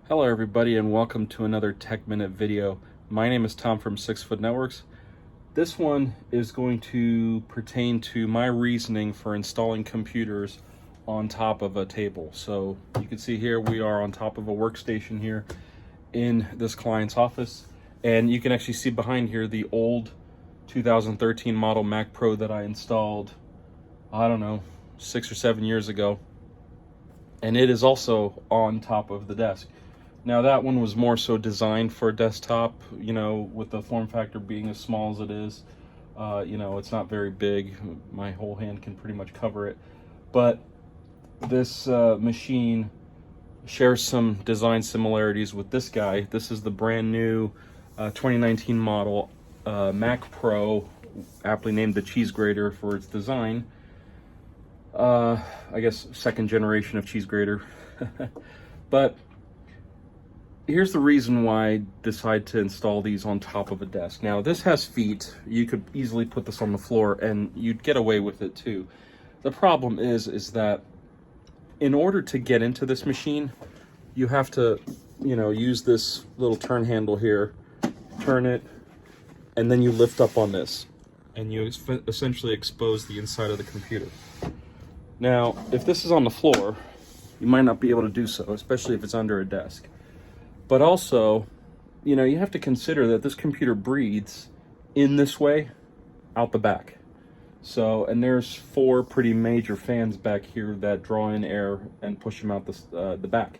Hello everybody and welcome to another Tech Minute video. My name is Tom from 6 Foot Networks. This one is going to pertain to my reasoning for installing computers on top of a table. So you can see here we are on top of a workstation here in this client's office, and you can actually see behind here the old 2013 model Mac Pro that I installed, I don't know, 6 or 7 years ago, and it is also on top of the desk. Now that one was more so designed for a desktop, you know, with the form factor being as small as it is. You know, it's not very big. My whole hand can pretty much cover it. But this machine shares some design similarities with this guy. This is the brand new 2019 model Mac Pro, aptly named the cheese grater for its design. I guess second generation of cheese grater. But here's the reason why I decided to install these on top of a desk. Now, this has feet. You could easily put this on the floor and you'd get away with it too. The problem is that in order to get into this machine, you have to, you know, use this little turn handle here, turn it, and then you lift up on this, and you essentially expose the inside of the computer. Now, if this is on the floor, you might not be able to do so, especially if it's under a desk. But also, you know, you have to consider that this computer breathes in this way out the back. So, and there's 4 pretty major fans back here that draw in air and push them out the back.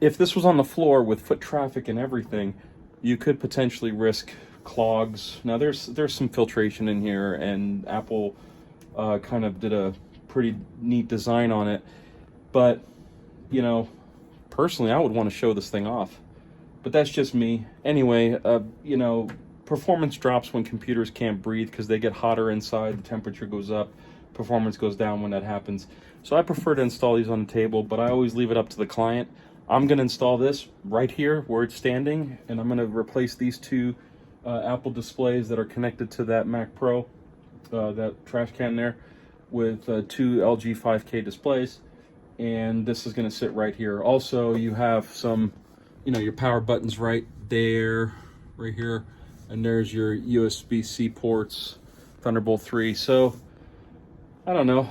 If this was on the floor with foot traffic and everything, you could potentially risk clogs. Now, there's some filtration in here, and Apple kind of did a pretty neat design on it. But, you know, personally, I would want to show this thing off, but that's just me. Anyway, you know, performance drops when computers can't breathe because they get hotter inside, the temperature goes up, performance goes down when that happens. So I prefer to install these on the table, but I always leave it up to the client. I'm going to install this right here where it's standing, and I'm going to replace these 2 Apple displays that are connected to that Mac Pro, that trash can there, with 2 LG 5K displays. And this is going to sit right here. Also, you have some, you know, your power buttons right there, right here, and there's your USB-C ports, Thunderbolt 3. So I don't know,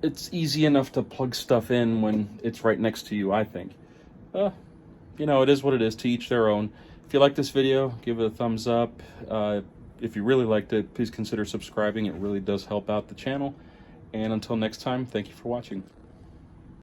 it's easy enough to plug stuff in when it's right next to you, I think. You know, it is what it is, to each their own. If you like this video, give it a thumbs up. If you really liked it, please consider subscribing. It really does help out the channel. And until next time, thank you for watching.